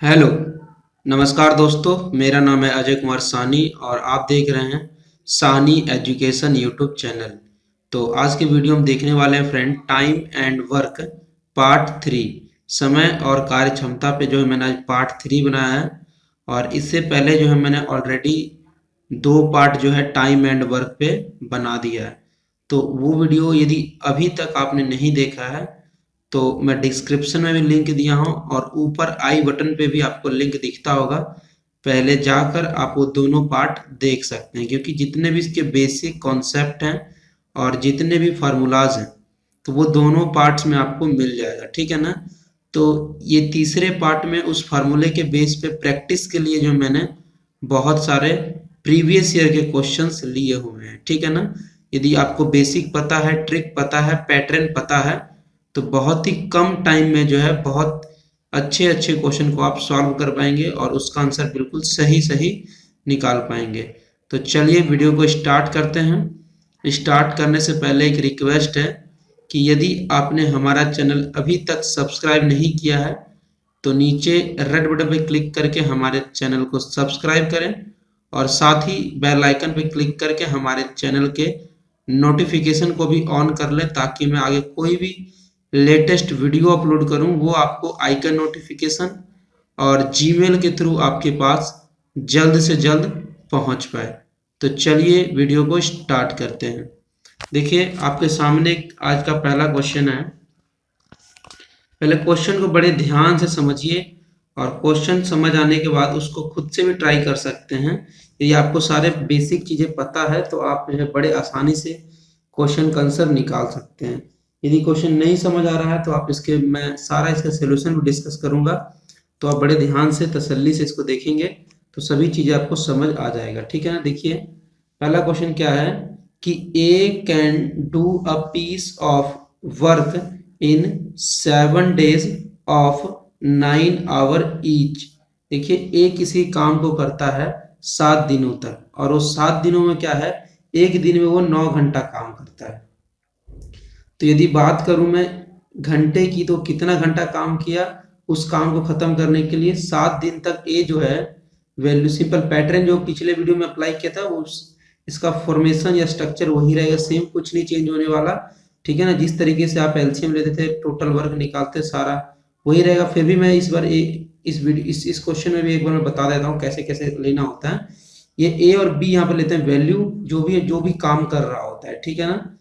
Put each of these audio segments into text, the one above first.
Hello, नमस्कार दोस्तों। मेरा नाम है अजय कुमार सानी और आप देख रहे हैं सानी एजुकेशन यूट्यूब चैनल। तो आज की वीडियो हम देखने वाले हैं friend, time and work part 3। समय और कार्य क्षमता पे जो है मैंने आज पार्ट 3 बनाया है। और इससे पहले जो है मैंने ऑलरेडी 2 पार्ट जो है टाइम एंड वर्क पे बना दिया है। तो वो वीडियो यदि अभी तक आपने नहीं देखा है तो मैं डिस्क्रिप्शन में भी लिंक दिया हूँ और ऊपर आई बटन पे भी आपको लिंक दिखता होगा। पहले जाकर आप वो दोनों पार्ट देख सकते हैं, क्योंकि जितने भी इसके बेसिक कॉन्सेप्ट हैं और जितने भी फार्मूलाज हैं तो वो दोनों पार्ट्स में आपको मिल जाएगा, ठीक है ना। तो ये तीसरे पार्ट में उस फार्मूले के बेस पे प्रैक्टिस के लिए जो मैंने बहुत सारे प्रीवियस ईयर के क्वेश्चंस लिए हुए हैं, ठीक है ना। यदि आपको बेसिक पता है, ट्रिक पता है, पैटर्न पता है तो बहुत ही कम टाइम में जो है बहुत अच्छे अच्छे क्वेश्चन को आप सॉल्व कर पाएंगे और उसका आंसर बिल्कुल सही सही निकाल पाएंगे। तो चलिए वीडियो को स्टार्ट करते हैं। स्टार्ट करने से पहले एक रिक्वेस्ट है कि यदि आपने हमारा चैनल अभी तक सब्सक्राइब नहीं किया है तो नीचे रेड बटन पर क्लिक करके हमारे चैनल को सब्सक्राइब करें और साथ ही बेल आइकन पर क्लिक करके हमारे चैनल के नोटिफिकेशन को भी ऑन कर लें, ताकि मैं आगे कोई भी लेटेस्ट वीडियो अपलोड करूं वो आपको आइकन नोटिफिकेशन और जीमेल के थ्रू आपके पास जल्द से जल्द पहुंच पाए। तो चलिए वीडियो को स्टार्ट करते हैं। देखिए आपके सामने आज का पहला क्वेश्चन है। पहले क्वेश्चन को बड़े ध्यान से समझिए और क्वेश्चन समझ आने के बाद उसको खुद से भी ट्राई कर सकते हैं। यदि आपको सारे बेसिक चीजें पता है तो आप जो है बड़े आसानी से क्वेश्चन का आंसर निकाल सकते हैं। यदि क्वेश्चन नहीं समझ आ रहा है तो आप मैं सारा इसका सोल्यूशन भी डिस्कस करूंगा, तो आप बड़े ध्यान से तसल्ली से इसको देखेंगे तो सभी चीजें आपको समझ आ जाएगा, ठीक है ना। देखिए पहला क्वेश्चन क्या है कि A can do a piece of work in 7 days of 9 hour each. देखिए ए किसी काम को करता है 7 दिनों तक और वो 7 दिनों में क्या है, एक दिन में वो 9 घंटा काम करता है। तो यदि बात करूं मैं घंटे की तो कितना घंटा काम किया, उस काम को खत्म करने के लिए 7 दिन तक ए जो है वैल्यू सिंपल पैटर्न जो पिछले वीडियो में अप्लाई किया था उस इसका फॉर्मेशन या स्ट्रक्चर वही रहेगा, सेम, कुछ नहीं चेंज होने वाला, ठीक है ना। जिस तरीके से आप एलसीएम लेते थे, टोटल वर्क निकालते, सारा वही रहेगा। फिर भी मैं इस बार इस क्वेश्चन में भी एक बार मैं बता देता हूँ कैसे कैसे लेना होता है। ये ए और बी यहाँ पे लेते हैं वैल्यू, जो भी काम कर रहा होता है, ठीक है ना।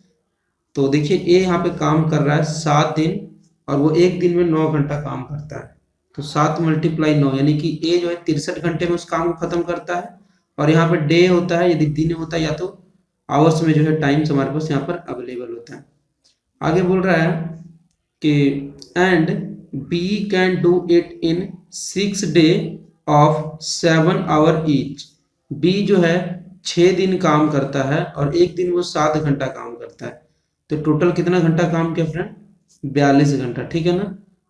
तो देखिए ए यहाँ पे काम कर रहा है 7 दिन और वो एक दिन में 9 घंटा काम करता है। तो 7 × 9 यानी कि ए जो है 63 घंटे में उस काम को खत्म करता है। और यहाँ पे डे होता है, यदि दिन होता है या तो आवर्स में जो है टाइम्स हमारे पास यहाँ पर अवेलेबल होता है। आगे बोल रहा है कि and B can do it in 6 days of 7 hour each. B जो है 6 दिन काम करता है और एक दिन वो 7 घंटा काम करता है। तो टोटल कितना घंटा काम किया फ्रेंड, 42 घंटा, ठीक है ना।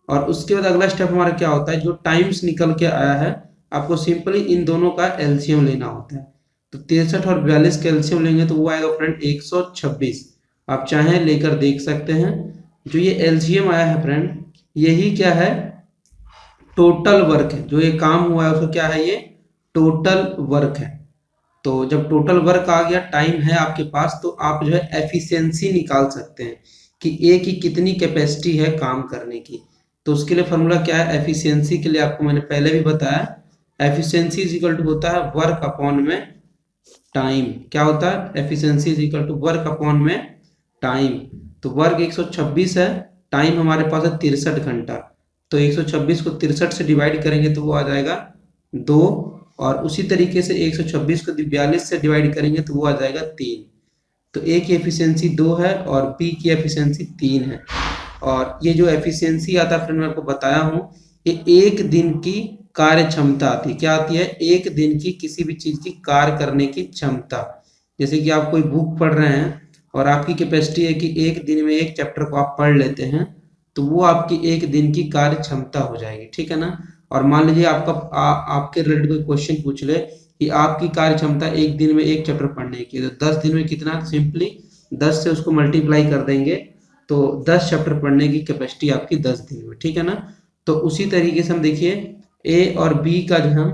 और उसके बाद अगला स्टेप हमारा क्या होता है, जो टाइम्स निकल के आया है आपको सिंपली इन दोनों का एलसीएम लेना होता है। तो 63 और 42 का एलसीएम लेंगे तो वो आएगा फ्रेंड 126। आप चाहें लेकर देख सकते हैं। जो ये एलसीएम आया है फ्रेंड, यही क्या है, टोटल वर्क है। जो ये काम हुआ है उसको क्या है, ये टोटल वर्क है। तो जब टोटल वर्क आ गया, टाइम है आपके पास, तो आप जो है एफिशिएंसी निकाल सकते हैं कि ए की कितनी कैपेसिटी है काम करने की। तो उसके लिए फॉर्मूला क्या है, एफिशिएंसी के लिए आपको मैंने पहले भी बताया, एफिशिएंसी इज इक्वल टू होता है वर्क अपॉन में टाइम। क्या होता है, efficiency is equal to work upon में टाइम। तो वर्क 126 है, टाइम हमारे पास है 63 घंटा। तो 126 को 63 से डिवाइड करेंगे तो वो आ जाएगा 2, और उसी तरीके से 126 को 42 से डिवाइड करेंगे तो वो आ जाएगा 3। तो ए की एफिशिएंसी 2 है और बी की एफिशिएंसी 3 है। और ये जो एफिशिएंसी आता है फ्रेंड मैं आपको बताया हूँ, ये एक दिन की कार्य क्षमता आती है। क्या आती है, एक दिन की किसी भी चीज की कार्य करने की क्षमता। जैसे कि आप कोई बुक पढ़ रहे हैं और आपकी कैपेसिटी है कि एक दिन में एक चैप्टर को आप पढ़ लेते हैं, तो वो आपकी एक दिन की कार्य क्षमता हो जाएगी, ठीक है ना। और मान लीजिए आपके रिलेटेड कोई क्वेश्चन पूछ ले कि आपकी कार्य क्षमता एक दिन में एक चैप्टर पढ़ने की, तो 10 दिन में कितना, सिंपली 10 से उसको मल्टीप्लाई कर देंगे तो 10 चैप्टर पढ़ने की कैपेसिटी आपकी 10 दिन में, ठीक है ना। तो उसी तरीके से हम देखिए ए और बी का जो हम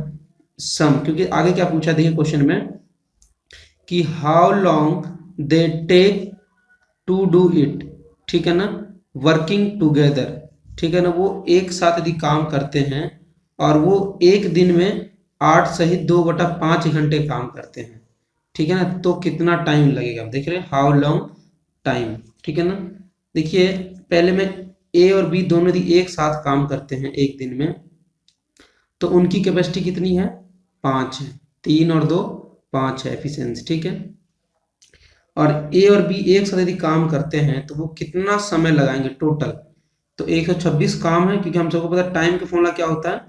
सम, क्योंकि आगे क्या पूछा देखिए क्वेश्चन में कि how long they take to do it, ठीक है ना, वर्किंग टुगेदर, ठीक है ना, वो एक साथ यदि काम करते हैं और वो एक दिन में 8 सहित 2/5 घंटे काम करते हैं, ठीक है ना, तो कितना टाइम लगेगा। देख रहे हैं हाउ लॉन्ग टाइम, ठीक है ना। देखिए पहले में ए और बी दोनों यदि एक साथ काम करते हैं एक दिन में, तो उनकी कैपेसिटी कितनी है, 5 है, 3 और 2 5 है एफिशिएंसी, ठीक है। और ए और बी एक साथ यदि काम करते हैं तो वो कितना समय लगाएंगे टोटल, तो 126 काम है, क्योंकि हम सबको पता है टाइम का फॉर्मूला क्या होता है,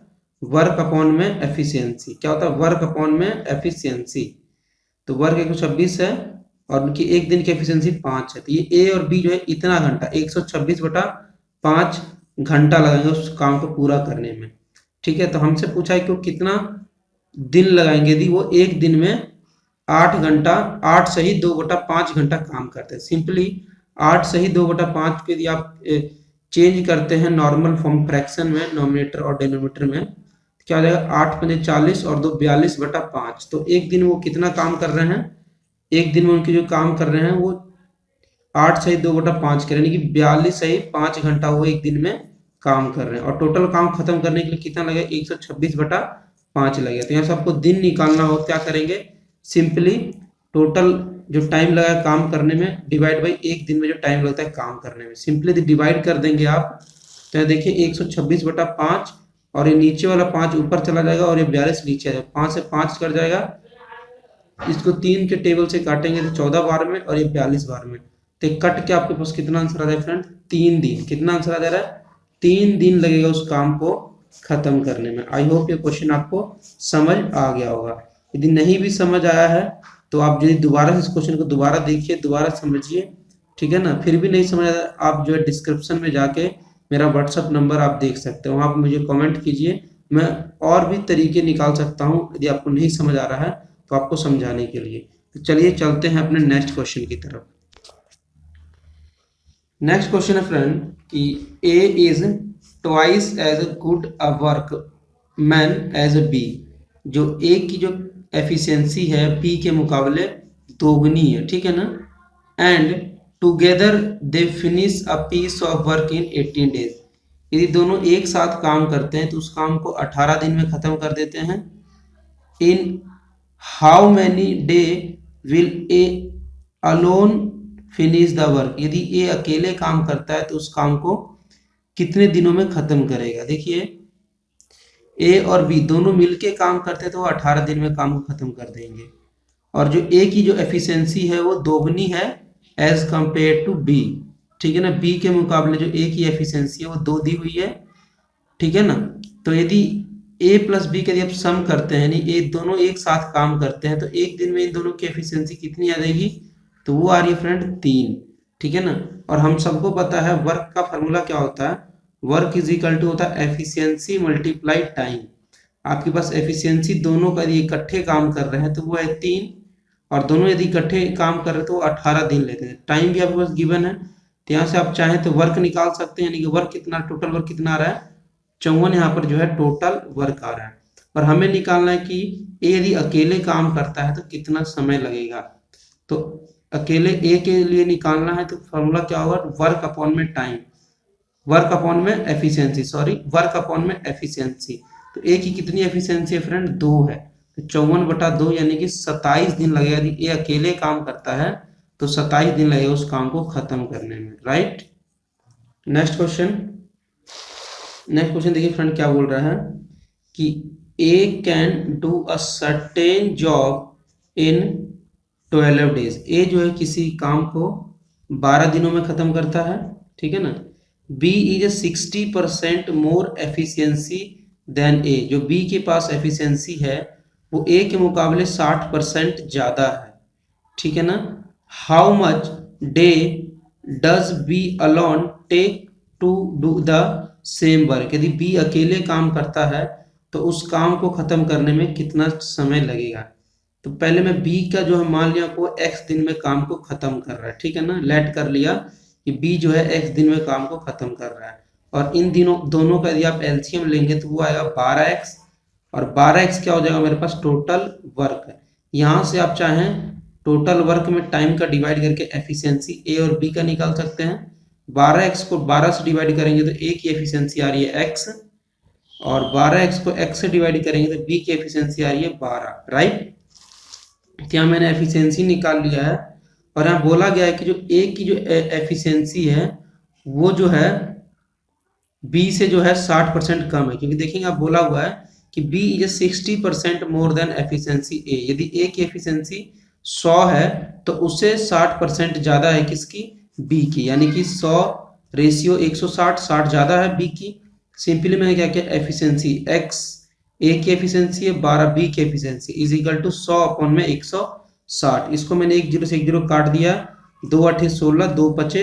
वर्क अपॉन में एफिशिएंसी, क्या होता है, वर्क अपॉन में एफिशिएंसी। तो वर्क 126 है और उनकी एक दिन की एफिशिएंसी 5 है, तो ये ए और बी जो है इतना घंटा 126/5 घंटा लगेंगे उस काम को पूरा करने में, ठीक है। तो हमसे पूछा है कि वो कितना दिन लगाएंगे यदि वो एक दिन में 8 घंटा, 8 सही 2/5 घंटा काम करते हैं। सिंपली 8 सही 2/5 को यदि आप चेंज करते हैं नॉर्मल फॉर्म फ्रैक्शन में, नोमिनेटर और डिनोमिनेटर में, तो क्या हो जाएगा, 8 पंजे 40 और 2 42/5। तो एक दिन वो कितना काम कर रहे हैं, एक दिन में उनके जो काम कर रहे हैं वो 8 सही 2/5 करें, यानी कि 42 सही 5 घंटा वो एक दिन में काम कर रहे हैं। और टोटल काम खत्म करने के लिए कितना लगेगा, 126/5 लगेगा। तो यहाँ से आपको दिन निकालना हो, क्या करेंगे, सिंपली टोटल जो टाइम लगा है काम करने में डिवाइड बाई एक दिन में जो टाइम लगता है काम करने में, सिंपली डिवाइड कर देंगे आप। तो यहाँ देखिए 126/5 और ये नीचे वाला 5 ऊपर चला जाएगा और ये 42 नीचे आ जाएगा, 5 से 5 कट जाएगा, इसको 3 के टेबल से काटेंगे तो 14 बार में और ये 42 बार में, तो कट के आपके पास कितना आंसर आ जाएगा फ्रेंड, 3 दिन। कितना आंसर आ जा रहा है, 3 दिन लगेगा उस काम को खत्म करने में। आई होप ये क्वेश्चन आपको समझ आ गया होगा। यदि नहीं भी समझ आया है तो आप यदि दोबारा इस क्वेश्चन को दोबारा देखिए, दोबारा समझिए, ठीक है ना। फिर भी नहीं समझ आया, आप जो है डिस्क्रिप्शन में जाके मेरा व्हाट्सअप नंबर आप देख सकते हो, वहाँ आप मुझे कमेंट कीजिए, मैं और भी तरीके निकाल सकता हूँ यदि आपको नहीं समझ आ रहा है तो आपको समझाने के लिए। तो चलिए चलते हैं अपने नेक्स्ट क्वेश्चन की तरफ। नेक्स्ट क्वेश्चन है फ्रेंड कि A is twice as good a workman as B, जो ए की जो एफिशिएंसी है बी के मुकाबले दोगुनी है, ठीक है ना, and together they finish a piece of work in 18 days. यदि दोनों एक साथ काम करते हैं तो उस काम को 18 दिन में खत्म कर देते हैं। In how many day will A alone finish the work, यदि ए अकेले काम करता है तो उस काम को कितने दिनों में खत्म करेगा। देखिए ए और बी दोनों मिलके काम करते हैं तो वो 18 दिन में काम को खत्म कर देंगे, और जो ए की जो एफिशिएंसी है वो दोगुनी है एज कंपेयर टू बी, ठीक है ना, बी के मुकाबले जो ए की एफिशिएंसी है वो 2 दी हुई है, ठीक है ना। तो यदि ए प्लस बी का यदि आप सम करते हैं, यानी ए दोनों एक साथ काम करते हैं, तो एक दिन में इन दोनों की एफिशिएंसी कितनी आ जाएगी, तो वो आ रही है फ्रेंड 3, ठीक है ना। और हम सबको पता है वर्क का फॉर्मूला क्या होता है, वर्क इज इक्वल टू होता है एफिशिएंसी मल्टीप्लाई टाइम। आपके पास एफिशिएंसी दोनों का यदि इकट्ठे काम कर रहे हैं तो वो है 3, और दोनों यदि इकट्ठे काम कर रहे हैं तो 18 दिन लेते हैं। टाइम भी आपके पास गिवन है, तो यहाँ से आप चाहें तो वर्क निकाल सकते हैं, यानी कि वर्क कितना, टोटल वर्क कितना आ रहा है 54, यहाँ पर जो है टोटल वर्क आ रहा है। और हमें निकालना है कि ए यदि अकेले काम करता है तो कितना समय लगेगा। तो अकेले ए के लिए निकालना है तो फॉर्मूला क्या होगा, वर्क अपॉन में टाइम, वर्क अपॉन में एफिशिएंसी, सॉरी वर्क अपॉन में एफिशिएंसी। तो ए की कितनी एफिशिएंसी है फ्रेंड, 2 है, तो 54/2 यानी कि 27 दिन लगेगा। यदि ए अकेले काम करता है तो 27 दिन लगेगा उस काम को खत्म करने में, right. Next question, next question देखिए फ्रेंड क्या बोल रहा है कि A can do a certain job in 12 days, A जो है किसी काम को 12 दिनों में खत्म करता है, ठीक है ना। B is 60% more efficiency than A, जो बी के पास एफिशिएंसी है वो ए के मुकाबले 60% ज्यादा है, ठीक है ना। How much day does B alone take to do the same work, यदि बी अकेले काम करता है तो उस काम को खत्म करने में कितना समय लगेगा। तो पहले मैं बी का जो है मान लिया को x दिन में काम को खत्म कर रहा है, ठीक है ना, लेट कर लिया कि बी जो है x दिन में काम को खत्म कर रहा है, और इन दोनों का यदि आप एलसीएम लेंगे तो वो आएगा 12x, और 12x क्या हो जाएगा मेरे पास टोटल वर्क। यहाँ से आप चाहें टोटल वर्क में टाइम का डिवाइड करके एफिशिएंसी ए और बी का निकाल सकते हैं। 12x को 12 से डिवाइड करेंगे तो ए की एफिशिएंसी आ रही है x, और 12x को x से डिवाइड करेंगे तो b की एफिशिएंसी आ रही है 12, राइट। क्या मैंने एफिशिएंसी निकाल लिया है, और यहाँ बोला गया है कि जो a की जो एफिशिएंसी है वो जो है b से जो है 60% कम है, क्योंकि देखेंगे आप बोला हुआ है कि b is 60% more than efficiency a। यदि a की एफिशिएंसी 100 है तो उससे 60% ज्यादा है किसकी, b की, यानी कि 100 रेशियो 160, 60 ज्यादा है b की। सिंपली मैंने क्या किया, एफिशिएंसी x a की एफिशिएंसी है 12, b की efficiency is equal to 100 upon में 160। इसको मैंने 1 0 से 1 0 काट दिया, 2 8 16, 2 5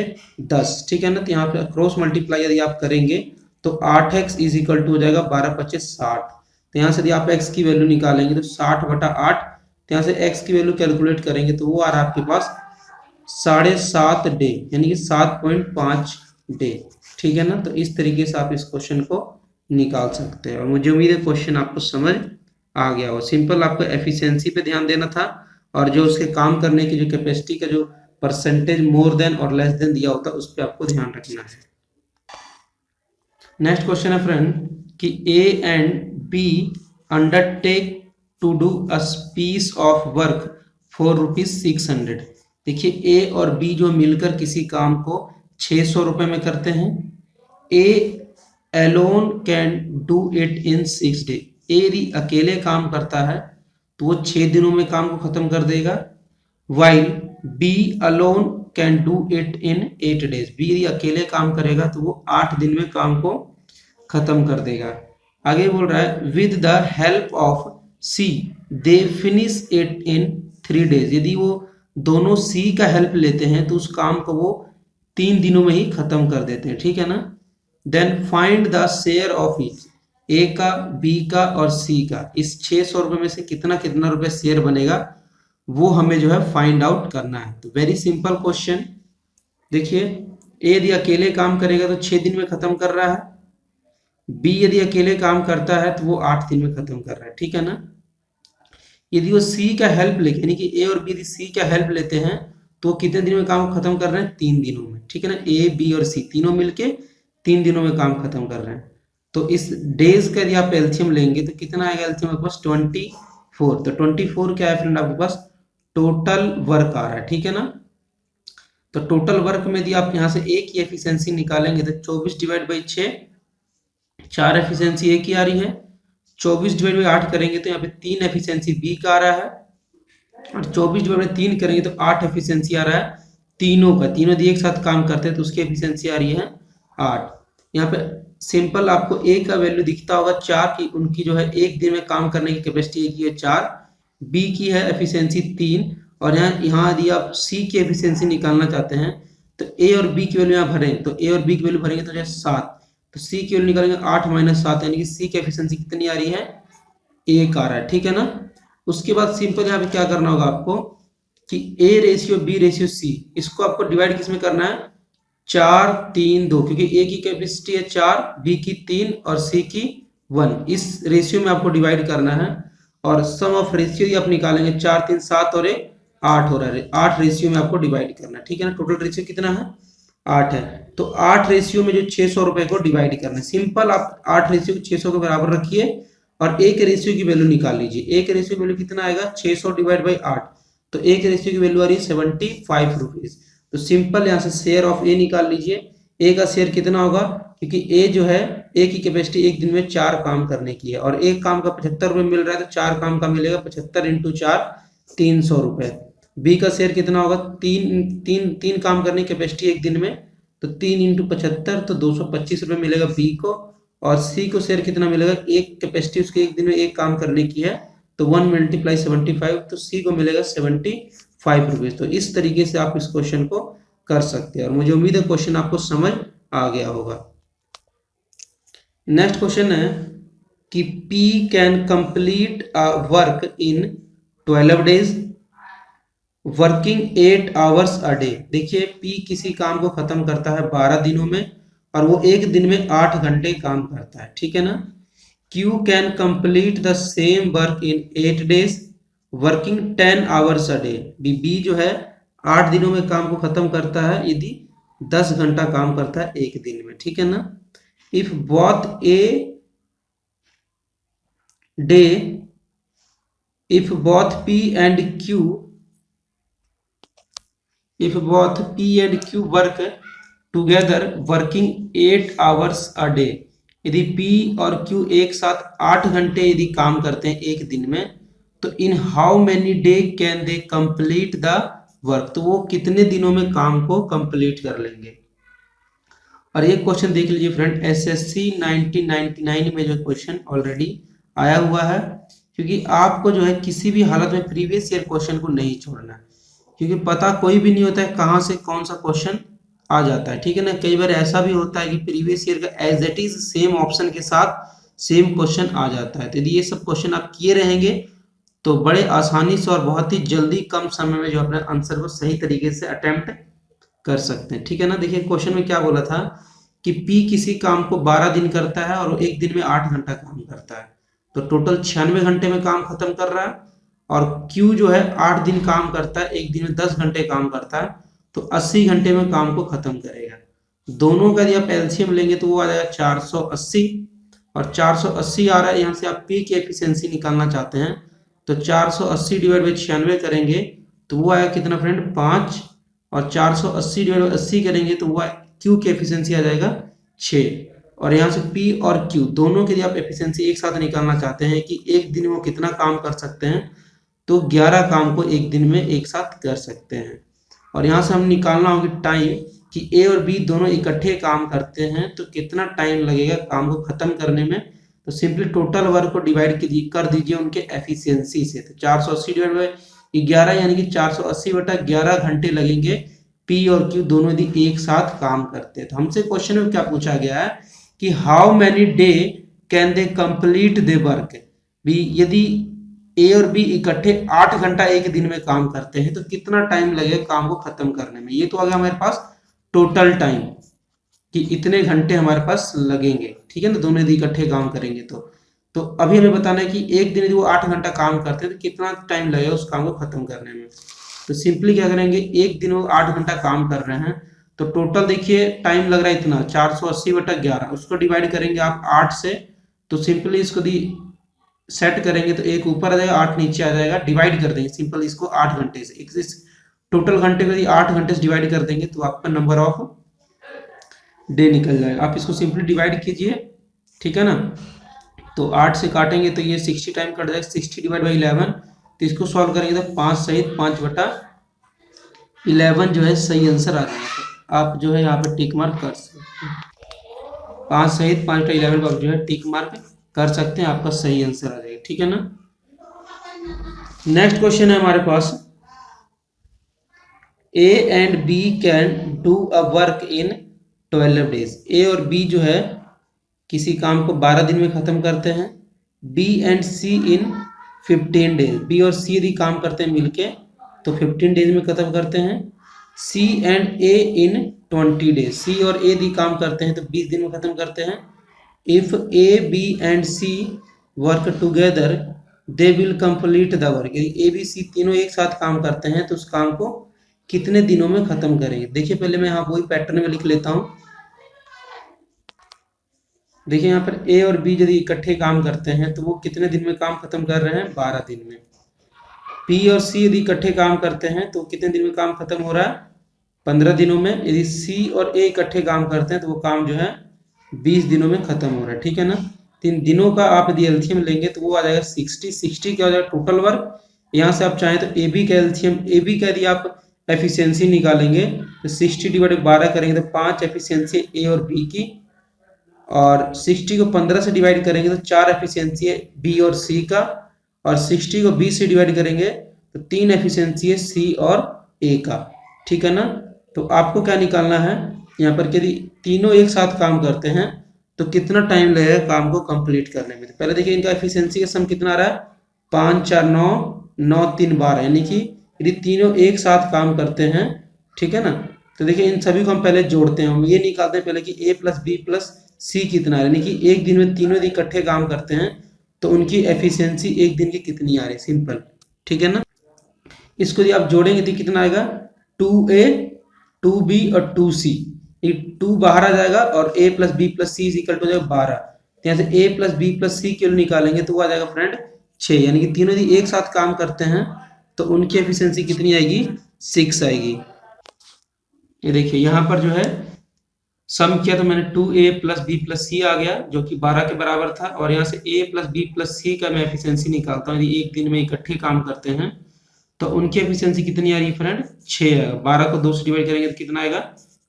10, ठीक है ना। तो यहाँ पे क्रॉस मल्टीप्लाई यदि आप करेंगे तो 8x इज इक्वल टू हो जाएगा 12 5 60। तो यहाँ से यदि आप x की वैल्यू निकालेंगे तो 60/8, तो यहाँ से x की वैल्यू कैलकुलेट करेंगे तो वो आ रहा है आपके पास 7.5 डे, यानी कि 7.5 डे, ठीक है ना। तो इस तरीके से आप इस क्वेश्चन को निकाल सकते हैं, और मुझे उम्मीद है क्वेश्चन आपको समझ आ गया हो। सिंपल आपको एफिशिएंसी पे ध्यान देना था, और जो उसके काम करने की जो कैपेसिटी का जो परसेंटेज मोर देन और लेस देन दिया होता है उस पर आपको ध्यान रखना है। नेक्स्ट क्वेश्चन है फ्रेंड कि A and B undertake to do a piece of work for ₹600। देखिए ए और बी जो मिलकर किसी काम को 600 रुपए में करते हैं। A alone can do it in 6 day. A यदि अकेले काम करता है तो वो 6 दिनों में काम को खत्म कर देगा, while B alone can do it in 8 days. B यदि अकेले काम करेगा तो वो 8 दिन में काम को खत्म कर देगा। आगे बोल रहा है with the help of C they finish it in 3 days. यदि वो दोनों सी का हेल्प लेते हैं तो उस काम को वो 3 दिनों में ही खत्म कर देते हैं, ठीक है ना। Then find the share of each, A का, बी का और सी का। इस 600 रुपए में से कितना कितना रुपए शेयर बनेगा वो हमें जो है फाइंड आउट करना है। तो वेरी सिंपल क्वेश्चन। देखिए ए यदि अकेले काम करेगा तो 6 दिन में खत्म कर रहा है, बी यदि अकेले काम करता है तो वो 8 दिन में खत्म कर रहा है, ठीक है ना। यदि वो सी का हेल्प लेके, यानी कि ए और बी यदि सी का हेल्प लेते हैं तो कितने दिनों में काम को खत्म कर रहे हैं, 3 दिनों में, ठीक है ना। ए बी और सी तीनों मिलके 3 दिनों में काम खत्म कर रहे हैं। तो इस डेज का यदि आप एलसीएम लेंगे तो कितना आएगा एलसीएम आपके पास 24। तो 24 क्या है फ्रेंड आपके पास टोटल वर्क आ रहा है, ठीक है ना। तो टोटल वर्क में यदि आप यहाँ से ए की एफिशिएंसी निकालेंगे तो 24/6, 4 एफिशिएंसी ए की आ रही है। 24/8 करेंगे तो यहाँ पे 3 एफिशिएंसी बी का आ रहा है, और 24/3 करेंगे तो 8 एफिशिएंसी आ रहा है तीनों का। तीनों यदि एक साथ काम करते हैं तो उसकी एफिशिएंसी आ रही है 8। यहाँ पे सिंपल आपको ए का वैल्यू दिखता होगा 4 की, उनकी जो है एक दिन में काम करने की कैपेसिटी ए की है 4, बी की है एफिशिएंसी 3, और यहाँ यदि आप सी की एफिशिएंसी निकालना चाहते हैं तो ए और बी की वैल्यू यहाँ भरें, तो ए और बी की वैल्यू भरेंगे तो 7, तो सी की वैल्यू निकालेंगे 8 - 7, यानी कि सी की एफिशिएंसी कितनी आ रही है 1 आ रहा है, ठीक है ना। उसके बाद सिंपल यहाँ पे क्या करना होगा आपको कि A ratio B ratio C, इसको आपको डिवाइड किस में करना है 4 3 2, क्योंकि ए की कैपेसिटी है 4, बी की 3 और सी की 1। इस रेशियो में आपको डिवाइड करना है, और सम ऑफ रेशियो आप निकालेंगे 4 3 7 और 8 हो रहा है, 8 रेशियो में आपको डिवाइड करना है, ठीक है ना। टोटल रेशियो कितना है 8 है, तो 8 रेशियो में जो 600 रुपए को डिवाइड करना है। सिंपल आप 8 रेशियो को 600 के बराबर रखिए और एक रेशियो की वैल्यू निकाल लीजिए। एक रेशियो की वैल्यू कितना आएगा 600 डिवाइड बाई 8, तो एक रेशियो की वैल्यू आ रही है 75 रुपीज। तो सिंपल यहाँ से शेयर ऑफ ए निकाल लीजिए। ए का शेयर कितना होगा, क्योंकि ए जो है ए की कैपेसिटी एक दिन में 4 काम करने की है, और एक काम का 75 रुपए मिल रहा है, तो 4 काम का मिलेगा 75 × 4 300 रुपए। बी का शेयर कितना होगा, तीन काम करने की कैपेसिटी एक दिन में, तो 3 × 75 तो 225 रुपए मिलेगा बी को। और सी को शेयर कितना मिलेगा, एक कैपेसिटी उसके एक दिन में एक काम करने की है, तो 1 × 75, तो सी को मिलेगा 75 रुपीज। तो इस तरीके से आप इस क्वेश्चन को कर सकते हैं, और मुझे उम्मीद है क्वेश्चन आपको समझ आ गया होगा। नेक्स्ट क्वेश्चन है कि P can complete a work in 12 days working 8 hours a day. देखिए P किसी काम को खत्म करता है 12 दिनों में और वो एक दिन में 8 घंटे काम करता है, ठीक है ना। Q can complete the same work in 8 days working 10 hours a day। B जो है 8 दिनों में काम को खत्म करता है यदि 10 घंटा काम करता है एक दिन में, ठीक है ना। If both a day if both P and Q work together working 8 hours a day, यदि P और Q एक साथ 8 घंटे यदि काम करते हैं एक दिन में, तो in how many day can they complete the work, तो वो कितने दिनों में काम को कंप्लीट कर लेंगे। और ये क्वेश्चन देख लीजिए फ्रेंड, एसएससी 1999 में जो क्वेश्चन ऑलरेडी आया हुआ है, क्योंकि आपको जो है किसी भी हालत में प्रीवियस ईयर क्वेश्चन को नहीं छोड़ना है, क्योंकि पता कोई भी नहीं होता है कहाँ से कौन सा क्वेश्चन आ जाता है, ठीक है ना। कई बार ऐसा भी होता है कि प्रीवियस ईयर का as it is same option के साथ सेम क्वेश्चन आ जाता है। तो यदि ये सब क्वेश्चन आप किए रहेंगे तो बड़े आसानी से और बहुत ही जल्दी कम समय में जो अपने आंसर को सही तरीके से अटेम्प्ट कर सकते हैं, ठीक है ना। देखिए क्वेश्चन में क्या बोला था कि P किसी काम को 12 दिन करता है और वो एक दिन में 8 घंटा काम करता है, तो टोटल 96 घंटे में काम खत्म कर रहा है। और Q जो है 8 दिन काम करता है, एक दिन में 10 घंटे काम करता है, तो 80 घंटे में काम को खत्म करेगा। दोनों का यदि आप एलसीएम लेंगे तो वो आ जाएगा 480, और 480 आ रहा है, यहाँ से आप P की एफिशिएंसी निकालना चाहते हैं तो 480 डिवाइड बाई 96 करेंगे तो वो आएगा कितना फ्रेंड 5, और 480 डिवाइड बाई 80 करेंगे तो वो Q की एफिशिएंसी आ जाएगा 6। और यहाँ से P और Q दोनों के लिए आप एफिशिएंसी एक साथ निकालना चाहते हैं कि एक दिन में वो कितना काम कर सकते हैं, तो 11 काम को एक दिन में एक साथ कर सकते हैं। और यहाँ से हम निकालना होगा टाइम कि A और B दोनों इकट्ठे काम करते हैं तो कितना टाइम लगेगा काम को खत्म करने में। तो सिंपली टोटल वर्क को डिवाइड कर दीजिए उनके एफिशिएंसी से, तो 480 डिवाइड बाई 11 यानी कि 480 बटा 11 घंटे लगेंगे P और Q दोनों यदि एक साथ काम करते हैं। तो हमसे क्वेश्चन में क्या पूछा गया है कि how many day can they complete they work, भी यदि A और B इकट्ठे 8 घंटा एक दिन में काम करते हैं तो कितना टाइम लगेगा काम को खत्म करने में। ये तो आ गया हमारे पास टोटल टाइम कि इतने घंटे हमारे पास लगेंगे, ठीक है ना, दोनों यदि इकट्ठे काम करेंगे तो अभी हमें बताना है कि एक दिन यदि वो 8 घंटा काम करते हैं तो कितना टाइम लगेगा उस काम को खत्म करने में। तो सिंपली क्या करेंगे, एक दिन वो 8 घंटा काम कर रहे हैं तो टोटल देखिए टाइम लग रहा है इतना 480 बटा 11, उसको डिवाइड करेंगे आप 8 से, तो सिंपली इसको सेट करेंगे तो एक ऊपर आ जाएगा 8 नीचे आ जाएगा, डिवाइड कर देंगे सिंपल इसको 8 घंटे से, इस टोटल घंटे को यदि 8 घंटे से डिवाइड कर देंगे तो आपका नंबर ऑफ डे निकल जाएगा। आप इसको सिंपली डिवाइड कीजिए, ठीक है ना। तो 8 से काटेंगे तो ये 60 टाइम कट जाएगा, 60 डिवाइड बाई 11, तो इसको सॉल्व करेंगे तो 5 सहित 5 बटा 11 जो है सही आंसर आ जाएगा। तो आप जो है यहाँ पे टिक मार्क कर सकते हैं, 5 सहित 5 बटा 11 को आप जो है टिक मार्क कर सकते हैं, आपका सही आंसर आ जाएगा, ठीक है ना। नेक्स्ट क्वेश्चन है हमारे पास, A and B can do a work in 12 days। A और B जो है किसी काम को 12 दिन में खत्म करते हैं। B and C in 15 days। B और C यदि काम करते हैं मिलके तो 15 डेज में खत्म करते हैं। C and A in 20 days। C और A यदि काम करते हैं तो 20 दिन में खत्म करते हैं। If A, B and C work together they will complete the work। यदि A, B, C तीनों एक साथ काम करते हैं तो उस काम को कितने दिनों में खत्म करेंगे। देखिए पहले मैं यहाँ वही पैटर्न में लिख लेता हूँ। देखिए यहाँ पर A और B यदि इकट्ठे काम करते हैं तो वो कितने दिन में काम खत्म कर रहे हैं, 12 दिन में। P और C यदि इकट्ठे काम करते हैं तो कितने दिन में काम खत्म हो रहा है, 15 दिनों में। यदि C और A इकट्ठे काम करते हैं तो वो काम जो है 20 दिनों में खत्म हो रहा है, ठीक है ना। 3 दिनों का आप यदि एलसीएम लेंगे तो वो आ जाएगा 60 क्या हो जाएगा टोटल वर्क। यहाँ से आप चाहें तो AB का एलसीएम, AB का यदि आप एफिशिएंसी निकालेंगे तो 60 डिवाइड 12 करेंगे तो 5 एफिशिएंसी A और B की, और 60 को 15 से डिवाइड करेंगे तो 4 एफिशिएंसी है B और C का, और 60 को 20 से डिवाइड करेंगे तो 3 एफिशिएंसी है C और A का, ठीक है ना। तो आपको क्या निकालना है यहाँ पर, यदि तीनों एक साथ काम करते हैं तो कितना टाइम लगेगा काम को कंप्लीट करने में। तो पहले देखिए इनका एफिशिएंसी का सम कितना आ रहा है, 5 4 9 9 3 12, यानी कि यदि तीनों एक साथ काम करते हैं, ठीक है ना, तो देखिए इन सभी को हम पहले जोड़ते हैं, हम ये निकालते हैं पहले कि ए प्लस बी प्लस सी कितना है, यानी कि एक दिन में तीनों यदि इकट्ठे काम करते हैं तो उनकी एफिशिएंसी एक दिन की कितनी आ रही है, सिंपल, ठीक है ना। इसको यदि आप जोड़ेंगे तो कितना आएगा, 2a 2b और 2c, ये 2 बाहर आ जाएगा और a plus B plus C equal to हो जाएगा 12। तो यहाँ से a plus B plus C के निकालेंगे तो वो आ जाएगा फ्रेंड 6, यानी कि तीनों यदि एक साथ काम करते हैं तो उनकी एफिशिएंसी कितनी आएगी, 6 आएगी। ये देखिए यहाँ पर जो है सम किया तो मैंने 2a प्लस बी प्लस सी आ गया जो कि 12 के बराबर था, और यहाँ से a प्लस बी प्लस सी का मैं एफिशिएंसी निकालता हूँ, यदि एक दिन में इकट्ठे काम करते हैं तो उनकी एफिशिएंसी कितनी आ रही है फ्रेंड, 6 आएगा। 12 को 2 से डिवाइड करेंगे तो कितना आएगा,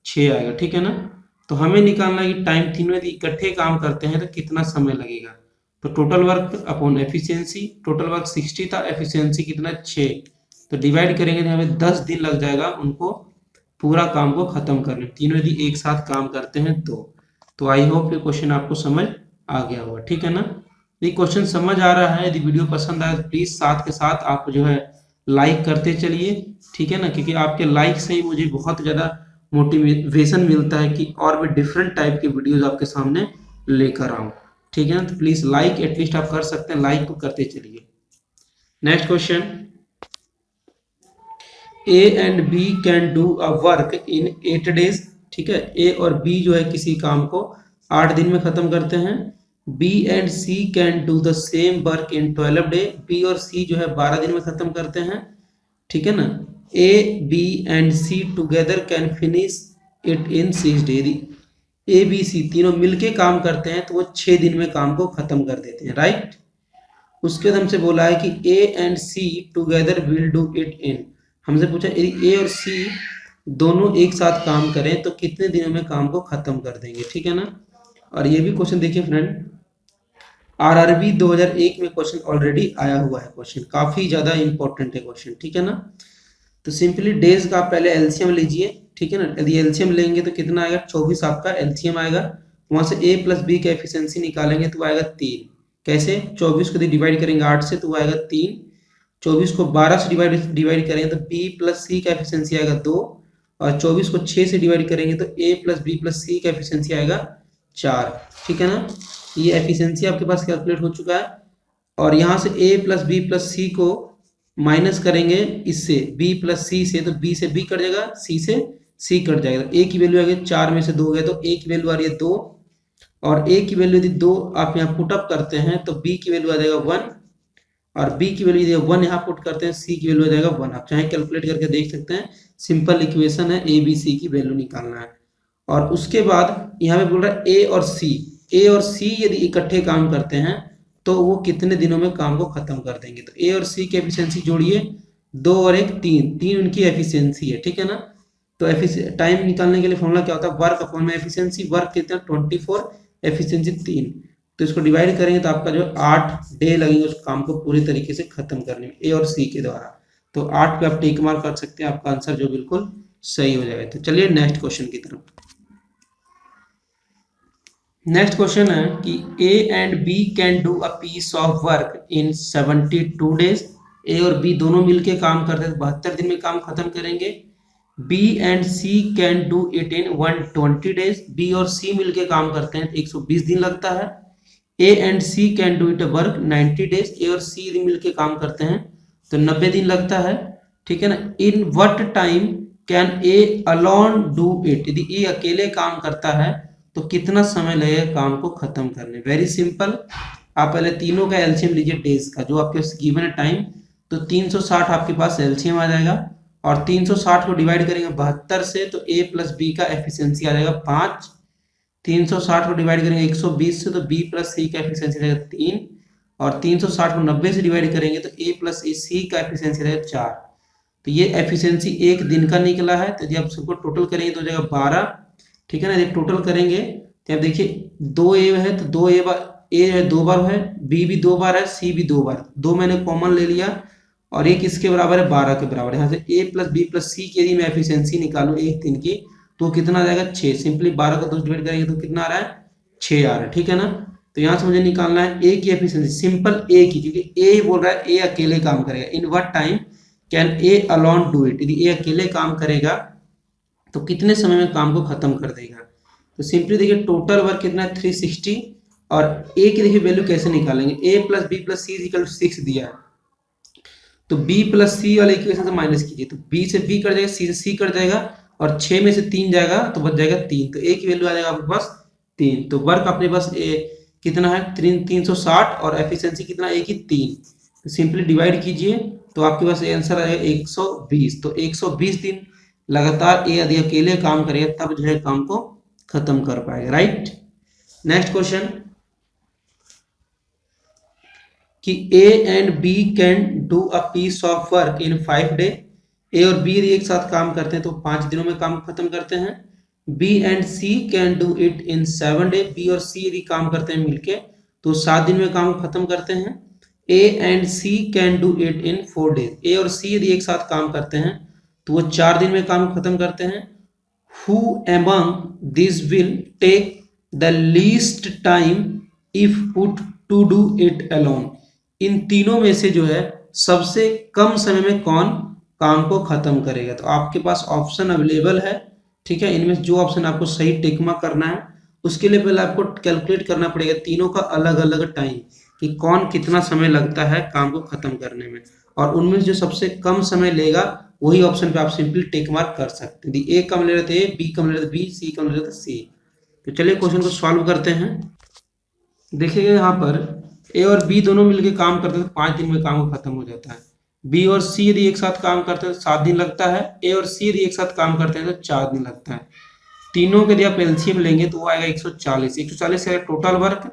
6 आएगा, ठीक है ना। तो हमें निकालना है कि टाइम तीनों यदि इकट्ठे काम करते हैं तो कितना समय लगेगा। तो total work upon efficiency, total work 60 था, एफिशिएंसी कितना 6, तो डिवाइड करेंगे तो हमें 10 दिन लग जाएगा उनको पूरा काम को खत्म करने, तीनों यदि एक साथ काम करते हैं तो आई होप ये क्वेश्चन आपको समझ आ गया होगा, ठीक है ना। ये क्वेश्चन समझ आ रहा है, यदि वीडियो पसंद आए तो प्लीज साथ के साथ आप जो है लाइक करते चलिए, ठीक है ना, क्योंकि आपके लाइक से ही मुझे बहुत ज़्यादा मोटिवेशन मिलता है कि और भी डिफरेंट टाइप के वीडियोस आपके सामने लेकर आऊँ, ठीक है ना। तो प्लीज़ लाइक एटलीस्ट आप कर सकते हैं, लाइक को करते चलिए। Next question, A and B can do a work in 8 days, ठीक है। ए और बी जो है किसी काम को 8 दिन में खत्म करते हैं। B and C can do the same work in 12 day, B और सी जो है 12 दिन में खत्म करते हैं, ठीक है ना। A B and C together can finish it in 6 day, A B C तीनों मिलके काम करते हैं तो वो 6 दिन में काम को खत्म कर देते हैं, राइट। उसके बाद हमसे बोला है कि A and C together will do it in, हमसे पूछा यदि ए और सी दोनों एक साथ काम करें तो कितने दिनों में काम को खत्म कर देंगे, ठीक है ना। और ये भी क्वेश्चन देखिए फ्रेंड, आरआरबी 2001 में क्वेश्चन ऑलरेडी आया हुआ है, क्वेश्चन काफी ज्यादा इंपॉर्टेंट है क्वेश्चन, ठीक है ना। तो सिंपली डेज का पहले एलसीएम लीजिए, ठीक है ना। यदि एलसीएम लेंगे तो कितना आएगा, 24 आपका एलसीएम आएगा। वहां से ए प्लस बी का एफिशिएंसी निकालेंगे तो आएगा 3, कैसे, 24 को डिवाइड करेंगे 8 से तो आएगा 3, 24 को 12 से डिवाइड करेंगे तो बी प्लस सी का एफिशिएंसी आएगा 2, और 24 को 6 से डिवाइड करेंगे तो ए प्लस बी प्लस सी का एफिशिएंसी आएगा 4, ठीक है ना। ये एफिशिएंसी आपके पास कैलकुलेट हो चुका है। और यहाँ से ए प्लस बी प्लस सी को माइनस करेंगे इससे बी प्लस सी से, तो बी से बी कट जाएगा, सी से सी कट जाएगा, तो ए की वैल्यू आ गई 4 में से 2 गए तो ए की वैल्यू आ रही है 2, और ए की वैल्यू यदि 2 आप यहाँ पुटअप करते हैं तो बी की वैल्यू आ जाएगा 1, और बी की वैल्यू यदि 1 यहाँ पुट करते हैं सी की वैल्यू आ जाएगा 1। आप चाहे कैलकुलेट करके देख सकते हैं, सिंपल इक्वेशन है, ए बी सी की वैल्यू निकालना है। और उसके बाद यहाँ पे बोल रहा है ए और सी यदि इकट्ठे काम करते हैं तो वो कितने दिनों में काम को खत्म कर देंगे। तो ए और सी की एफिशिएंसी जोड़िए, 2 और 1 3 उनकी एफिशिएंसी है, ठीक है ना। तो टाइम निकालने के लिए फॉर्मूला क्या होता है, वर्क अपॉन में एफिशिएंसी, वर्क कितना 24, एफिशिएंसी 3, तो इसको डिवाइड करेंगे तो आपका जो 8 डे लगेंगे उस काम को पूरी तरीके से खत्म करने में, ए और सी के द्वारा। तो 8 पे आप टिक मार्क कर सकते हैं, आपका आंसर जो बिल्कुल सही हो जाएगा। तो चलिए नेक्स्ट क्वेश्चन की तरफ। नेक्स्ट क्वेश्चन है कि A and B can do a piece of work in 72 days, A और बी दोनों मिलके काम करते हैं 72 दिन में काम खत्म करेंगे। B and C can do it in 120 days, B और सी मिलके काम करते हैं 120 दिन लगता है। A and C can do it work 90 days, A और सी यदि मिलके काम करते हैं तो 90 दिन लगता है, ठीक है ना। In what time can A alone do it, यदि ए अकेले काम करता है तो कितना समय लगेगा काम को खत्म करने। वेरी सिंपल, आप पहले तीनों का एलसीएम लीजिए डेज का, जो आपके गिवन है टाइम, तो 360 आपके पास एलसीएम आ जाएगा, और 360 को डिवाइड करेंगे 72 से तो ए प्लस बी का एफिशिएंसी आ जाएगा 5, 360 को डिवाइड करेंगे 120 से तो बी प्लस सी का एफिशिएंसी आ जाएगा 3, और 360 को 90 से डिवाइड करेंगे तो ए प्लस सी का एफिशिएंसी आ जाएगा 4। तो ये एफिशिएंसी एक दिन का निकला है, तो यदि आप सबको टोटल करेंगे तो हो जाएगा 12, ठीक है ना। यदि टोटल करेंगे तो आप देखिए 2 ए है तो 2 ए है 2 बार है, बी भी 2 बार है, सी भी 2 बार, 2 मैंने कॉमन ले लिया, और ये किसके बराबर है, 12 के बराबर है। यहाँ से ए प्लस बी प्लस सी की यदि मैं एफिशिएंसी निकालूं एक दिन की तो कितना आ जाएगा 6, सिंपली 12 को 2 डिवाइड करेंगे तो कितना आ रहा है 6 आ रहा है, ठीक है ना। तो यहाँ से मुझे निकालना है ए की एफिशिएंसी, सिंपल ए की, क्योंकि ए बोल रहा है ए अकेले काम करेगा। In what time can A alone do it, यदि ए अकेले काम करेगा तो कितने समय में काम को खत्म कर देगा। तो सिंपली देखिए टोटल वर्क कितना है 360 और ए की देखिए वैल्यू कैसे निकालेंगे, A plus B plus C equal to 6 दिया है, तो b प्लस सी वाले इक्वेशन से माइनस कीजिए, तो b से b कट जाएगा, c से c कट जाएगा और 6 में से 3 जाएगा तो बच जाएगा 3, तो a की वैल्यू आ जाएगा आपके पास 3। तो वर्क अपने पास कितना है 360 और एफिशिएंसी कितना a की 3, तो सिंपली डिवाइड कीजिए तो आपके पास आंसर आ जाएगा 120। तो 120 दिन लगातार ए यदि अकेले काम करेगा तब जो है काम को खत्म कर पाएगा, राइट। नेक्स्ट क्वेश्चन कि A and B can do a piece of work in 5 day, A और बी एक साथ काम करते हैं तो 5 दिनों में काम खत्म करते हैं। B and C can do it in 7 day, B और सी यदि काम करते हैं मिलके तो 7 दिन में काम खत्म करते हैं। A and C can do it in 4 days, A और सी यदि एक साथ काम करते हैं तो वो 4 दिन में काम खत्म करते हैं। Who among these will take the least time if put to do it alone, इन तीनों में से जो है सबसे कम समय में कौन काम को खत्म करेगा। तो आपके पास ऑप्शन अवेलेबल है, ठीक है, इनमें जो ऑप्शन आपको सही टिक मार्क करना है उसके लिए पहले आपको कैलकुलेट करना पड़ेगा तीनों का अलग अलग टाइम कि कौन कितना समय लगता है काम को खत्म करने में, और उनमें जो सबसे कम समय लेगा वही ऑप्शन पे आप सिंपली टिक मार्क कर सकते हैं। ए कम ले रहे थे ए, बी कम ले रहे थे बी, सी कम ले रहे थे सी। तो चलिए क्वेश्चन को सॉल्व करते हैं। देखिएगा यहाँ पर ए और बी दोनों मिलकर काम करते हैं तो 5 दिन में काम को खत्म हो जाता है। बी और सी यदि एक साथ काम करते हैं तो 7 दिन लगता है। ए और सी यदि एक साथ काम करते हैं तो 4 दिन लगता है। तीनों के यदि आप एलसीएम लेंगे तो वो आएगा 140। 140 का टोटल वर्क।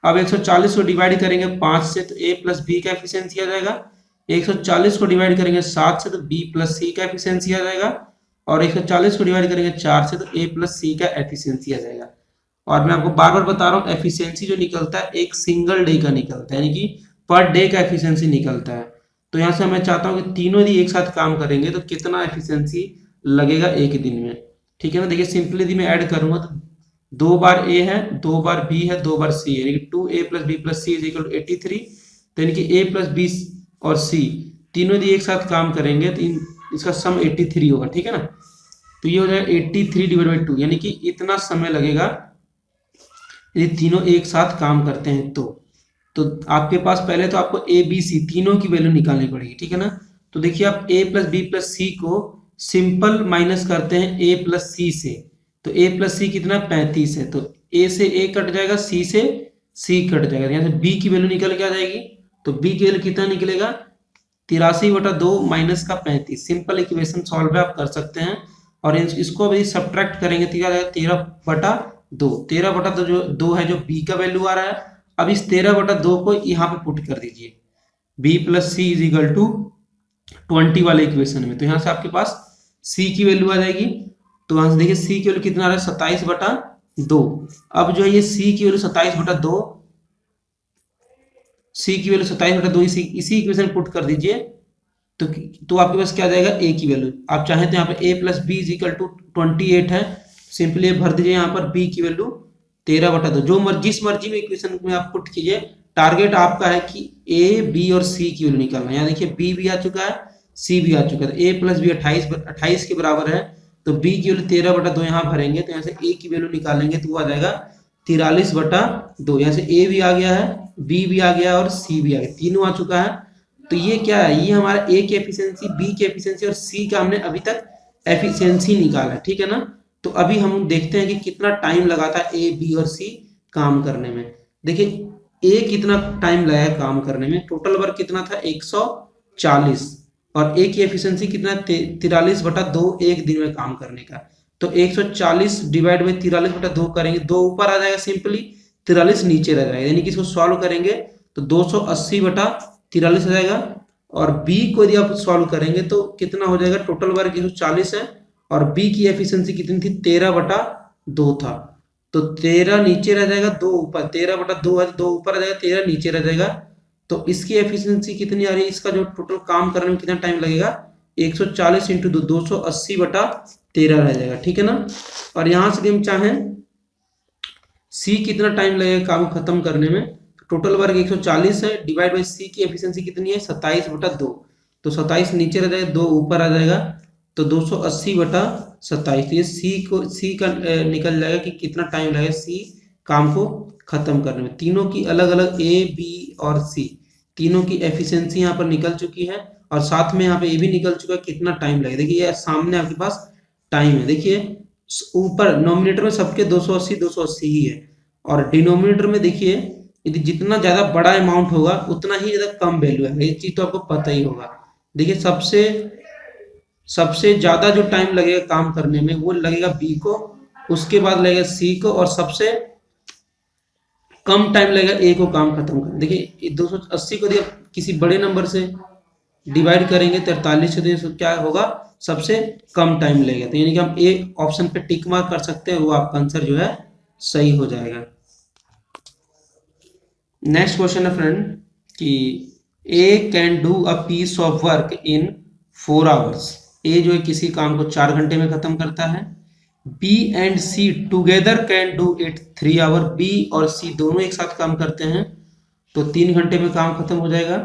अब 140 को डिवाइड करेंगे 5 से तो ए प्लस बी का एफिशिएंसी आ जाएगा। 140 को डिवाइड करेंगे 7 से तो b प्लस सी का एफिशिएंसी आ जाएगा, और 140 को डिवाइड करेंगे 4 से तो a प्लस सी का एफिशिएंसी आ जाएगा। और मैं आपको बार बार बता रहा हूँ एफिशिएंसी जो निकलता है एक सिंगल डे का निकलता है, यानी कि पर डे का एफिशिएंसी निकलता है। तो यहाँ से मैं चाहता हूँ कि तीनों यदि एक साथ काम करेंगे तो कितना एफिशिएंसी लगेगा एक दिन में, ठीक है ना। देखिए सिंपली यदि मैं ऐड करूंगा तो 2 बार a है, 2 बार b है, 2 बार c है, यानी कि 2a plus b plus c is equal to 83। तो यानी कि a प्लस b और c तीनों यदि एक साथ काम करेंगे तो इसका सम 83 होगा, ठीक है ना। तो ये हो जाएगा 83 डिवाइड बाई 2, यानी कि इतना समय लगेगा यदि तीनों एक साथ काम करते हैं तो आपके पास पहले तो आपको ए बी सी तीनों की वैल्यू निकालनी पड़ेगी, ठीक है ना। तो देखिए आप a प्लस बी प्लस सी को सिंपल माइनस करते हैं a प्लस सी से, तो a प्लस सी कितना 35 है, तो a से a कट जाएगा, c से c कट जाएगा, यहाँ से b की वैल्यू निकल के आ जाएगी। तो b की वैल्यू कितना निकलेगा 83/2 माइनस का 35। सिंपल इक्वेशन सॉल्व आप कर सकते हैं, और इसको अभी सब्ट्रैक्ट करेंगे तो क्या आ जाएगा 13/2। 13/2 जो 2 है जो b का वैल्यू आ रहा है। अब इस 13/2 को यहाँ पे पुट कर दीजिए b plus C is equal to 20 वाले इक्वेशन में, तो यहाँ से आपके पास c की वैल्यू आ जाएगी। तो यहाँ से देखिए c की वैल्यू कितना आ रहा है 27/2। अब जो है ये c की वैल्यू 27/2, c की वैल्यू 27/2 इसी इक्वेशन पुट कर दीजिए तो आपके पास क्या आ जाएगा a की वैल्यू। आप चाहें तो यहाँ पे a plus B is equal to 28 है, सिंपली भर दीजिए यहाँ पर b की वैल्यू 13/2। जो जिस मर्जी में इक्वेशन में आप पुट कीजिए, टारगेट आपका है कि a b और c की वैल्यू निकालना है। यहाँ देखिए b भी आ चुका है, c भी आ चुका है, तो a प्लस बी 28 के बराबर है, तो b की वैल्यू 13/2 यहाँ भरेंगे, तो यहाँ से a की वैल्यू निकालेंगे तो वो आ जाएगा 43/2। यहाँ से a भी आ गया है, b भी आ गया और c भी आ गया, तीनों आ चुका है। तो ये क्या है, ये हमारा a की एफिशिएंसी, b की एफिशिएंसी और c का हमने अभी तक एफिशिएंसी निकाला है, ठीक है ना। तो अभी हम देखते हैं कि कितना टाइम लगा था a b और c काम करने में। देखिए a कितना टाइम लगा है काम करने में, टोटल वर्क कितना था 140, और a की एफिशिएंसी कितना 43/2 एक दिन में काम करने का। तो 140 डिवाइड बाई 43/2 करेंगे, 2 ऊपर आ जाएगा सिंपली, 43 नीचे रह जाएगा, यानी कि इसको सॉल्व करेंगे तो 280/43 हो जाएगा। और b को यदि आप सॉल्व करेंगे तो कितना हो जाएगा, टोटल वर्क 140 है और b की एफिशिएंसी कितनी थी 13/2 था, तो 13 नीचे रह जाएगा, 2 ऊपर, 13/2 है, 2 ऊपर आ जाएगा, 13 नीचे रह जाएगा। तो इसकी एफिशिएंसी कितनी आ रही है, इसका जो टोटल काम करने में कितना टाइम लगेगा 140 × 2 280/13 रह जाएगा, ठीक है ना। और यहाँ से हम चाहें सी कितना टाइम लगेगा काम खत्म करने में, टोटल वर्क 140 है, डिवाइड बाई सी की एफिशिएंसी कितनी है 27/2, तो 27 नीचे रह जाएगा, 2 ऊपर आ जाएगा, तो 280/13 27। तो ये सी का निकल जाएगा कि कितना टाइम लगेगा सी काम को खत्म करने में। तीनों की अलग अलग ए बी और सी तीनों की एफिशिएंसी यहाँ पर निकल चुकी है और साथ में यहाँ पे ये भी निकल चुका है कितना टाइम लगेगा। देखिए ये सामने आपके पास टाइम है, देखिए ऊपर नोमिनेटर में सबके 280 ही है और डिनोमिनेटर में देखिए यदि जितना ज्यादा बड़ा अमाउंट होगा उतना ही ज्यादा कम वैल्यू है, ये चीज तो आपको पता ही होगा। देखिए सबसे ज्यादा जो टाइम लगेगा काम करने में वो लगेगा बी को, उसके बाद लगेगा सी को और सबसे कम टाइम लगेगा ए को काम खत्म करने। देखिए 280 को दिया किसी बड़े नंबर से डिवाइड करेंगे 43 से, तो क्या होगा सबसे कम टाइम लगेगा। तो यानी कि हम ए ऑप्शन पे टिक मार्क कर सकते हैं, वो आपका आंसर जो है सही हो जाएगा। नेक्स्ट क्वेश्चन है फ्रेंड कि A can do a piece of work in 4 hours. A जो है किसी काम को 4 घंटे में खत्म करता है। B and C together can do it 3 hour. B और सी दोनों एक साथ काम करते हैं तो 3 घंटे में काम खत्म हो जाएगा।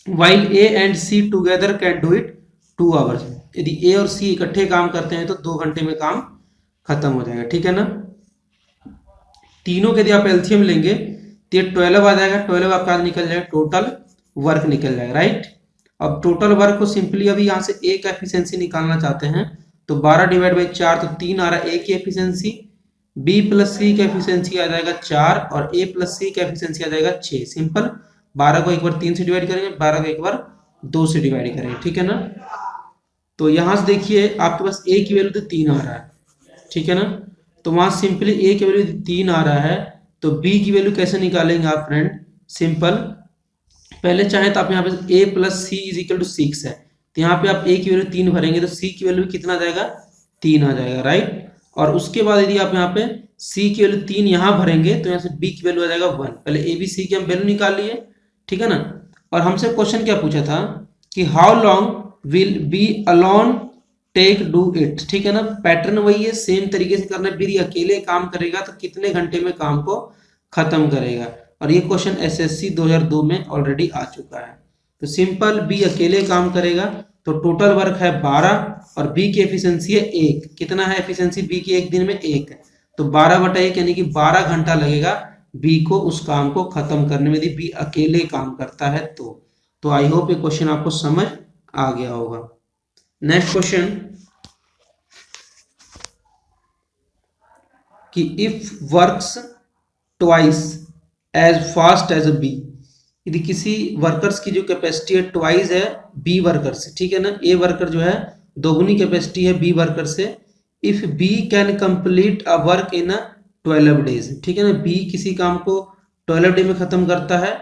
While A and C together can do it 2 hours. यदि ए और सी इकट्ठे काम करते हैं तो 2 घंटे में काम खत्म हो जाएगा, ठीक है ना। तीनों के यदि आप एलसीएम लेंगे तो ये 12 आ जाएगा। 12 आपका निकल जाएगा, टोटल वर्क निकल जाएगा, राइट। अब टोटल वर्क को सिंपली अभी यहाँ से ए का एफिशिएंसी निकालना चाहते हैं तो 12 डिवाइड बाई 4 तो 3 आ रहा है ए की एफिशिएंसी। बी प्लस सी का एफिशिएंसी आ जाएगा 4 और ए प्लस सी का एफिशिएंसी आ जाएगा 6। सिंपल 12 को एक बार 3 से डिवाइड करेंगे, 12 को एक बार 2 से डिवाइड करेंगे, ठीक है ना। तो यहां से देखिए आपके पास ए की वैल्यू तो 3 आ रहा है, ठीक है ना। तो वहां सिंपली ए की वैल्यू 3 आ रहा है तो बी की वैल्यू कैसे निकालेंगे आप फ्रेंड। सिंपल पहले चाहे तो आप यहाँ पे A plus C is equal to 6 है तो यहाँ पे आप ए की वैल्यू 3 भरेंगे तो सी की वैल्यू कितना आ जाएगा 3 आ जाएगा, राइट। और उसके बाद यदि आप यहाँ पे सी की वैल्यू 3 यहाँ भरेंगे तो यहाँ से बी की वैल्यू आ जाएगा 1। पहले ए बी सी की हम वैल्यू निकाल लिए, ठीक है ना। और हमसे क्वेश्चन क्या पूछा था कि how long will B alone take do it, ठीक है ना। पैटर्न वही है, सेम तरीके से करना है। बी अकेले काम करेगा तो कितने घंटे में काम को खत्म करेगा। और ये क्वेश्चन एसएससी 2002 में ऑलरेडी आ चुका है। तो सिंपल बी अकेले काम करेगा तो टोटल वर्क है 12 और बी की एफिशिएंसी है 1। कितना है एफिशिएंसी बी की एक दिन में 1 है तो 12/1 यानी कि 12 घंटा लगेगा बी को उस काम को खत्म करने में, यदि बी अकेले काम करता है तो आई होप ये क्वेश्चन आपको समझ आ गया होगा। नेक्स्ट क्वेश्चन कि if works twice as fast as a B. यदि किसी वर्कर्स की जो कैपेसिटी है ट्वाइस है बी वर्कर से, ठीक है ना। ए वर्कर जो है दोगुनी कैपेसिटी है बी वर्कर से। If B can complete a work in 12 days, ठीक है ना। बी किसी काम को 12 डे में खत्म करता है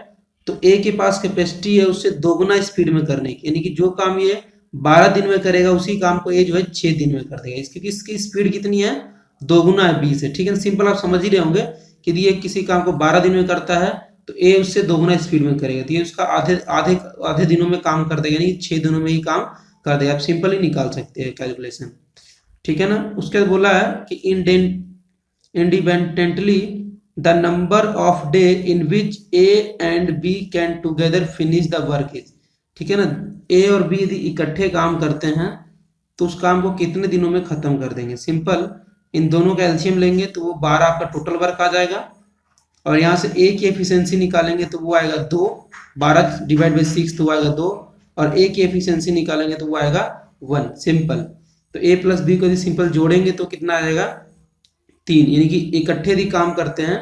तो ए के पास कैपेसिटी है उससे दोगुना स्पीड में करने की, यानी कि जो काम ये 12 दिन में करेगा उसी काम को ए जो है 6 दिन में कर देगा। इसकी स्पीड कितनी है दोगुना है बी से, ठीक है। सिंपल आप समझ ही रहे होंगे कि ये किसी काम को 12 दिन में करता है तो ए उससे दोगुना स्पीड में करेगा तो ये उसका आधे दिनों में काम कर देगा, यानी 6 दिनों में ही काम कर देगा। आप सिंपल ही निकाल सकते हैं कैलकुलेशन, ठीक है ना। उसके बाद बोला है कि independently the number of day in which A and B can together finish the work is, ठीक है ना। ए और बी यदि इकट्ठे काम करते हैं तो उस काम को कितने दिनों में खत्म कर देंगे। सिंपल इन दोनों का एलसीएम लेंगे तो वो 12 आपका टोटल वर्क आ जाएगा और यहाँ से ए की एफिशिएंसी निकालेंगे तो वो आएगा 2। 12 डिवाइड बाई 6 तो वो आएगा 2 और ए की एफिशिएंसी निकालेंगे तो वो आएगा 1। सिंपल तो ए प्लस बी को यदि सिंपल जोड़ेंगे तो कितना आ जाएगा 3, यानी कि इकट्ठे यदि काम करते हैं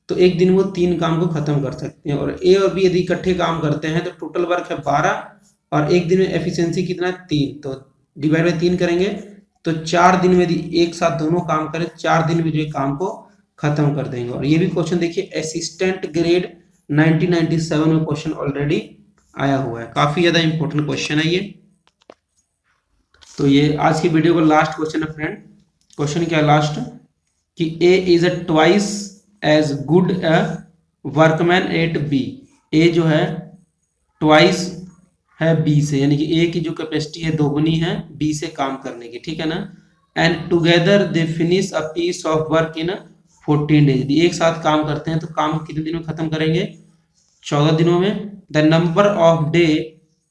तो एक दिन वो 3 काम को खत्म कर सकते हैं। और ए और बी यदि इकट्ठे काम करते हैं तो टोटल वर्क है 12 और एक दिन में एफिशिएंसी कितना है 3, तो डिवाइड बाई 3 करेंगे तो 4 दिन में यदि एक साथ दोनों काम करें 4 दिन में जो काम को खत्म कर देंगे। और ये भी क्वेश्चन देखिए असिस्टेंट ग्रेड 1997 में क्वेश्चन ऑलरेडी आया हुआ है, काफी ज्यादा इंपॉर्टेंट क्वेश्चन है ये। तो ये आज की वीडियो का लास्ट क्वेश्चन है फ्रेंड। क्वेश्चन क्या है लास्ट कि A is a twice as good a workman at B. A जो है ट्वाइस है बी से, यानी कि ए की जो कैपेसिटी है दोगुनी है बी से काम करने की, ठीक है ना। And together they finish a piece of work in 14 days. एक साथ काम करते हैं तो काम कितने दिनों में खत्म करेंगे 14 दिनों में। The number of day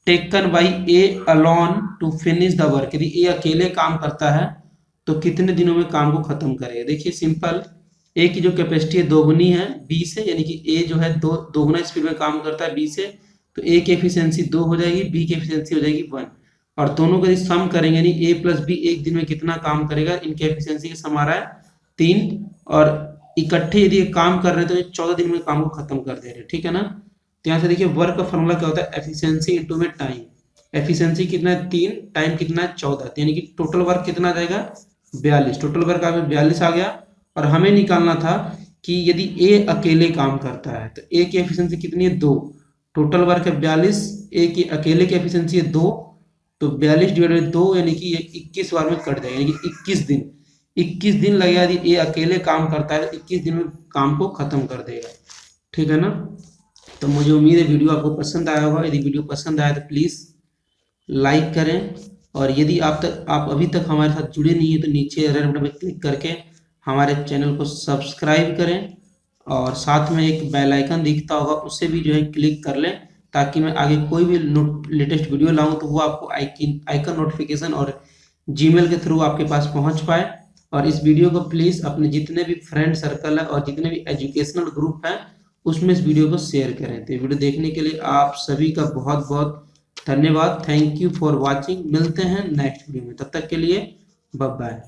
taken by A alone to finish the work. यदि ए अकेले काम करता है तो कितने दिनों में काम को खत्म करेगा। देखिए सिंपल, ए की जो कैपेसिटी है दोगुनी है बी से, यानी कि ए जो है दोगुना स्पीड में काम करता है बी से, तो ए की एफिशिएंसी 2 हो जाएगी, बी की एफिशिएंसी हो जाएगी 1। और दोनों का सम करेंगे, यानी ए प्लस बी एक दिन में कितना काम करेगा, इनकी एफिशिएंसी का सम आ रहा है 3, और इकट्ठे यदि काम कर रहे हैं तो ये 14 दिन में काम को खत्म कर दे रहे हैं, ठीक है ना। तो यहाँ से देखिए वर्क का फॉर्मूला क्या होता है, एफिशिएंसी इनटू में टाइम। एफिशिएंसी कितना है 3, टाइम कितना है 14, यानी कि टोटल वर्क कितना आ जाएगा 42। टोटल वर्क आ 42 आ गया। और हमें निकालना था कि यदि ए अकेले काम करता है तो ए की एफिशिएंसी कितनी है 2, टोटल वर्क है 42, ए की अकेले की एफिशिएंसी है 2, तो 42 डिवाइडेड बाई 2 यानी कि ये 21 बार में कट जाएगा, यानी कि 21 दिन लगेगा। यदि ए अकेले काम करता है तो 21 दिन में काम को खत्म कर देगा, ठीक है ना। तो मुझे उम्मीद है वीडियो आपको पसंद आया होगा। यदि वीडियो पसंद आया तो प्लीज़ लाइक करें, और यदि आप अभी तक हमारे साथ जुड़े नहीं हैं तो नीचे रेड बटन पर क्लिक करके हमारे चैनल को सब्सक्राइब करें, और साथ में एक बेल आइकन दिखता होगा उसे भी जो है क्लिक कर लें, ताकि मैं आगे कोई भी लेटेस्ट वीडियो लाऊं तो वो आपको आइकन नोटिफिकेशन और जीमेल के थ्रू आपके पास पहुंच पाए। और इस वीडियो को प्लीज़ अपने जितने भी फ्रेंड सर्कल है और जितने भी एजुकेशनल ग्रुप हैं उसमें इस वीडियो को शेयर करें। तो वीडियो देखने के लिए आप सभी का बहुत बहुत धन्यवाद। Thank you for watching. मिलते हैं नेक्स्ट वीडियो में, तब तक के लिए बाय बाय।